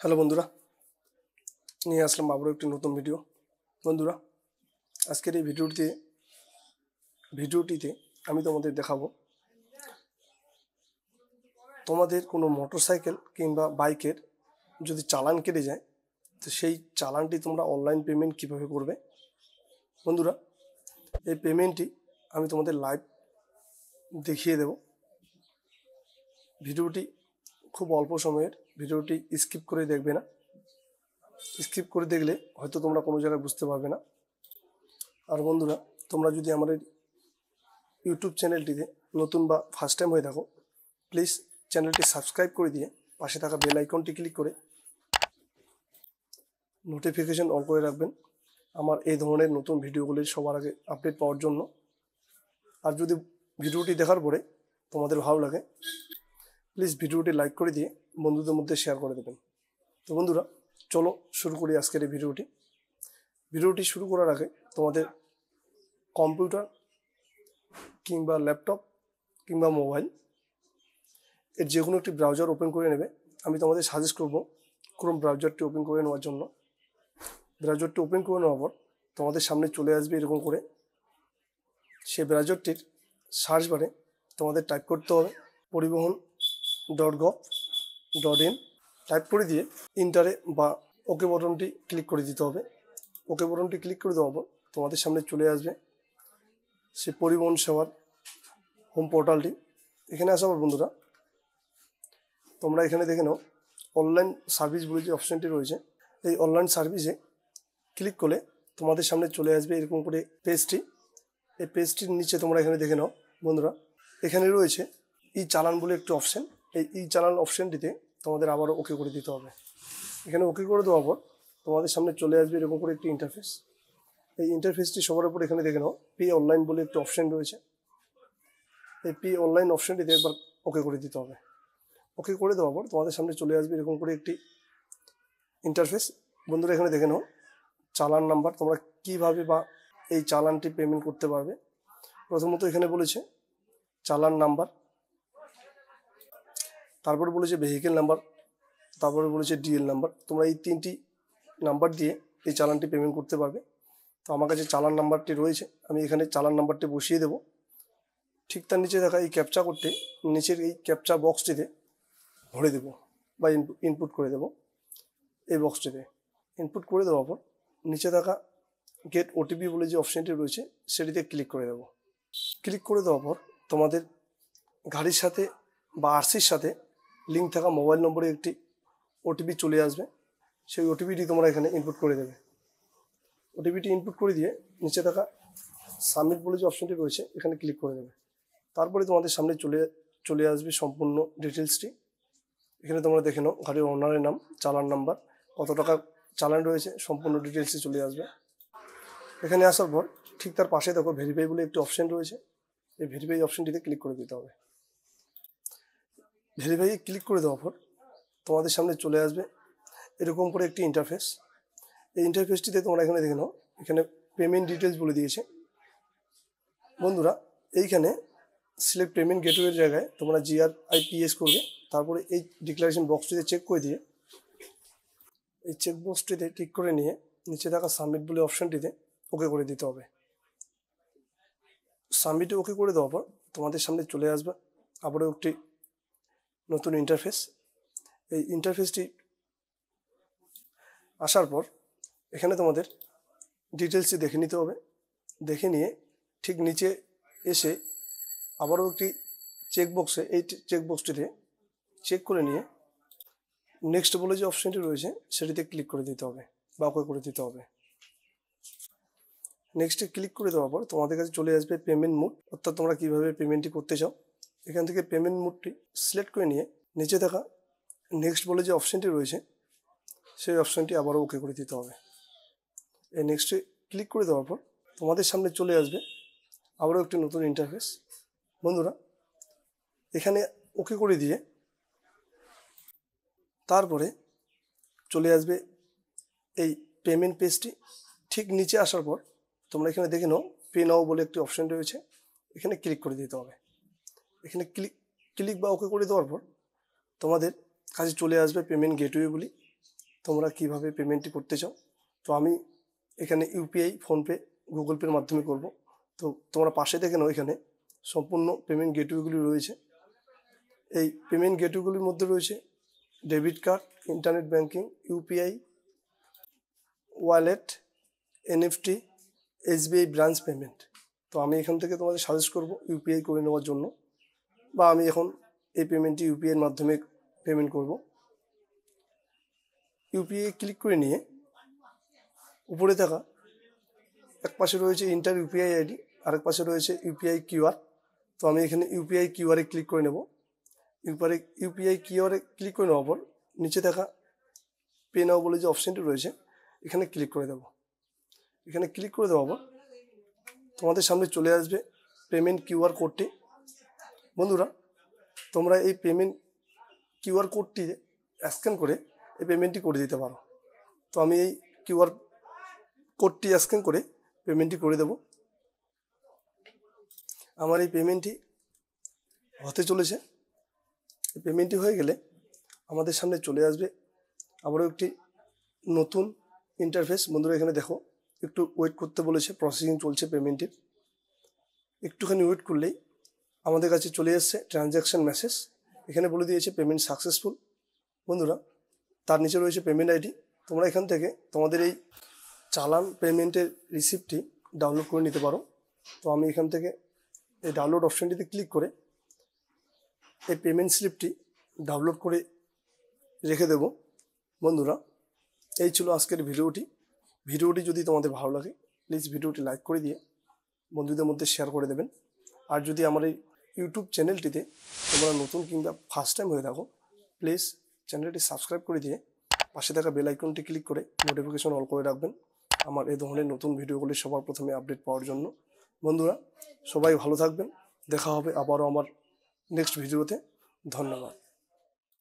Hello বন্ধুরা, নিয়ে আসলাম আবারও একটি নতুন ভিডিও। বন্ধুরা, আজকের এই ভিডিওটিতে আমি তোমাদের দেখাবো তোমাদের কোনো মোটরসাইকেল কিংবা বাইকের যদি চালান কেটে যায় তো সেই চালানটি তোমরা অনলাইন পেমেন্ট কিভাবে করবে। বন্ধুরা, এই পেমেন্টটি আমি তোমাদের লাইভ দেখিয়ে দেব। ভিডিওটি খুব অল্প সময়ের, ভিডিওটি স্কিপ করে দেখবে না। স্কিপ করে দেখলে হয়তো তোমরা কোনো জায়গায় বুঝতে পারবে না। আর বন্ধুরা, তোমরা যদি আমার ইউটিউব চ্যানেলটিতে নতুন বা ফার্স্ট টাইম হয়ে থাকো, প্লিজ চ্যানেলটি সাবস্ক্রাইব করে দিয়ে পাশে থাকা বেল আইকনটি ক্লিক করে নোটিফিকেশন অন করে রাখবেন আমার এই ধরনের নতুন ভিডিওগুলির সবার আগে আপডেট পাওয়ার জন্য। আর যদি ভিডিওটি দেখার পরে তোমাদের ভালো লাগে, প্লিজ ভিডিওটি লাইক করে দিয়ে বন্ধুদের মধ্যে শেয়ার করে দেবেন। তো বন্ধুরা, চলো শুরু করি আজকের এই ভিডিওটি শুরু করার আগে তোমাদের কম্পিউটার কিংবা ল্যাপটপ কিংবা মোবাইল এর যে কোনো একটি ব্রাউজার ওপেন করে নেবে। আমি তোমাদের সাজেস্ট করব ক্রোম ব্রাউজারটি ওপেন করে নেওয়ার জন্য। ব্রাউজারটি ওপেন করে নেওয়ার পর তোমাদের সামনে চলে আসবে এরকম করে। সেই ব্রাউজারটির সার্চ বারে তোমাদের টাইপ করতে হবে poribohon.gov.in। টাইপ করে দিয়ে ইন্টারে বা ওকে বাটনটি ক্লিক করে দিতে হবে। ওকে বাটনটি ক্লিক করে দেওয়ার পর তোমাদের সামনে চলে আসবে সেই পরিবহন সেবার হোম পোর্টালটি। এখানে আসার পর বন্ধুরা, তোমরা এখানে দেখে নাও অনলাইন সার্ভিস বলে যে অপশানটি রয়েছে, এই অনলাইন সার্ভিসে ক্লিক করলে তোমাদের সামনে চলে আসবে এরকম করে পেজটি। এই পেজটির নিচে তোমরা এখানে দেখে নাও বন্ধুরা, এখানে রয়েছে ই চালান বলে একটি অপশান। এই ই চালান অপশানটিতে তোমাদের আবারও ওকে করে দিতে হবে। এখানে ওকে করে দেওয়ার পর তোমাদের সামনে চলে আসবে এরকম করে একটি ইন্টারফেস। এই ইন্টারফেসটি সবার উপর এখানে দেখে নাও পে অনলাইন বলে একটি অপশান রয়েছে। এই পে অনলাইন অপশানটিতে একবার ওকে করে দিতে হবে। ওকে করে দেওয়ার পর তোমাদের সামনে চলে আসবে এরকম করে একটি ইন্টারফেস। বন্ধুরা, এখানে দেখে নাও চালান নাম্বার, তোমরা কিভাবে বা এই চালানটি পেমেন্ট করতে পারবে। প্রথমত এখানে বলেছে চালান নাম্বার, তারপরে বলেছে ভেহিকেল নাম্বার, তারপরে বলেছে ডিএল নাম্বার। তোমরা এই তিনটি নাম্বার দিয়ে এই চালানটি পেমেন্ট করতে পারবে। তো আমার কাছে চালান নাম্বারটি রয়েছে, আমি এখানে চালান নাম্বারটি বসিয়ে দেব। ঠিক তার নিচে দেখা এই ক্যাপচা কোডটি নিচের এই ক্যাপচা বক্সটিতে ভরে দেব বা ইনপুট করে দেব। এই বক্সটিতে ইনপুট করে দেওয়ার পর নিচে থাকা গেট ওটিপি বলে যে অপশানটি রয়েছে সেটিতে ক্লিক করে দেব। ক্লিক করে দেওয়ার পর তোমাদের গাড়ির সাথে বা আরসির সাথে লিঙ্ক থাকা মোবাইল নম্বরে একটি ওটিপি চলে আসবে। সেই ওটিপিটি তোমরা এখানে ইনপুট করে দেবে। ওটিপিটি ইনপুট করে দিয়ে নিচে থাকা সাবমিট বলে যে অপশানটি রয়েছে এখানে ক্লিক করে দেবে। তারপরে তোমাদের সামনে চলে আসবে সম্পূর্ণ ডিটেলসটি। এখানে তোমরা দেখে নাও গাড়ির ওনারের নাম, চালান নাম্বার, কত টাকা চালান রয়েছে, সম্পূর্ণ ডিটেলসই চলে আসবে। এখানে আসার পর ঠিক তার পাশে দেখো ভেরিফাই বলে একটি অপশান রয়েছে। এই ভেরিফাই অপশানটিতে ক্লিক করে দিতে হবে। ভেরিফাইয়ে ক্লিক করে দেওয়ার পর তোমাদের সামনে চলে আসবে এরকম করে একটি ইন্টারফেস। এই ইন্টারফেসটিতে তোমরা এখানে দেখে নাও এখানে পেমেন্ট ডিটেলস বলে দিয়েছে। বন্ধুরা, এইখানে সিলেক্ট পেমেন্ট গেটওয়ের জায়গায় তোমরা GRIPS করবে। তারপরে এই ডিক্লারেশন বক্সটিতে চেক করে দিয়ে এই চেক বক্সটিতে টিক করে নিয়ে নিচে থাকা সাবমিট বলে অপশানটিতে ওকে করে দিতে হবে। সাবমিটে ওকে করে দেওয়ার পর তোমাদের সামনে চলে আসবে আবারও একটি নতুন ইন্টারফেস। এই ইন্টারফেসটি আসার পর এখানে তোমাদের ডিটেলসটি দেখে নিতে হবে। দেখে নিয়ে ঠিক নিচে এসে আবারও একটি চেকবক্সে এই চেকবক্সটিতে চেক করে নিয়ে নেক্সট বলে যে অপশানটি রয়েছে সেটিতে ক্লিক করে দিতে হবে বা ওকে করে দিতে হবে। নেক্সটে ক্লিক করে দেওয়ার পর তোমাদের কাছে চলে আসবে পেমেন্ট মোড, অর্থাৎ তোমরা কীভাবে পেমেন্টটি করতে চাও। এখান থেকে পেমেন্ট মোডটি সিলেক্ট করে নিয়ে নিচে থাকা নেক্সট বলে যে অপশানটি রয়েছে সেই অপশানটি আবারও ওকে করে দিতে হবে। এই নেক্সটে ক্লিক করে দেওয়ার পর তোমাদের সামনে চলে আসবে আবারও একটি নতুন ইন্টারফেস। বন্ধুরা, এখানে ওকে করে দিয়ে তারপরে চলে আসবে এই পেমেন্ট পেজটি। ঠিক নিচে আসার পর তোমরা এখানে দেখে নাও পে নাও বলে একটি অপশান রয়েছে, এখানে ক্লিক করে দিতে হবে। এখানে ক্লিক বা ওকে করে দেওয়ার পর তোমাদের কাছে চলে আসবে পেমেন্ট গেটওয়ে বলি। তোমরা কিভাবে পেমেন্টটি করতে চাও। তো আমি এখানে ইউপিআই, ফোনপে, গুগল পের মাধ্যমে করব। তো তোমরা পাশে দেখে নাও, এখানে সম্পূর্ণ পেমেন্ট গেটওয়েগুলি রয়েছে। এই পেমেন্ট গেটওয়েগুলির মধ্যে রয়েছে debit card, internet banking, UPI, wallet, NFT, SBI branch payment. তো আমি এখান থেকে তোমাদের সাজেস্ট করব ইউপিআই করে নেওয়ার জন্য, বা আমি এখন এই পেমেন্টটি ইউপিআইয়ের মাধ্যমে পেমেন্ট করব। ইউপিআই ক্লিক করে নিয়ে উপরে থাকা এক পাশে রয়েছে ইন্টার ইউপিআই আইডি, আরেক পাশে রয়েছে ইউপিআই কিউআর। তো আমি এখানে ইউপিআই কিউআরে ক্লিক করে নেব। ইউপিআই কিউআরে ক্লিক করে নেওয়ার পর নিচে থাকা পে নাও বলে যে অপশানটি রয়েছে, এখানে ক্লিক করে দেব। এখানে ক্লিক করে দেওয়ার পর তোমাদের সামনে চলে আসবে পেমেন্ট কিউআর কোডটি। বন্ধুরা, তোমরা এই পেমেন্ট কিউআর কোডটি স্ক্যান করে এই পেমেন্টটি করে দিতে পারো। তো আমি এই কিউআর কোডটি স্ক্যান করে পেমেন্টটি করে দেব। আমার এই পেমেন্টটি হতে চলেছে। এই পেমেন্টটি হয়ে গেলে আমাদের সামনে চলে আসবে আবারও একটি নতুন ইন্টারফেস। বন্ধুরা, এখানে দেখো একটু ওয়েট করতে বলেছে, প্রসেসিং চলছে পেমেন্টের। একটুখানি ওয়েট করলেই আমাদের কাছে চলে এসছে ট্রানজ্যাকশান মেসেজ। এখানে বলে দিয়েছে পেমেন্ট সাকসেসফুল। বন্ধুরা, তার নিচে রয়েছে পেমেন্ট আইডি। তোমরা এখান থেকে তোমাদের এই চালান পেমেন্টের রিসিপ্টটি ডাউনলোড করে নিতে পারো। তো আমি এখান থেকে এই ডাউনলোড অপশানটিতে ক্লিক করে এই পেমেন্ট স্লিপটি ডাউনলোড করে রেখে দেব। বন্ধুরা, এই ছিল আজকের ভিডিওটি যদি তোমাদের ভালো লাগে প্লিজ ভিডিওটি লাইক করে দিয়ে বন্ধুদের মধ্যে শেয়ার করে দেবেন। আর যদি আমার এই ইউটিউব চ্যানেলটিতে তোমরা নতুন কিংবা ফার্স্ট টাইম হয়ে থাকো, প্লিজ চ্যানেলটি সাবস্ক্রাইব করে দিয়ে পাশে থাকা বেল আইকনটি ক্লিক করে নোটিফিকেশন অল করে রাখবেন আমার এই ধরনের নতুন ভিডিওগুলি সবার প্রথমে আপডেট পাওয়ার জন্য। বন্ধুরা, সবাই ভালো থাকবেন। দেখা হবে আবারও আমার নেক্সট ভিডিওতে। ধন্যবাদ।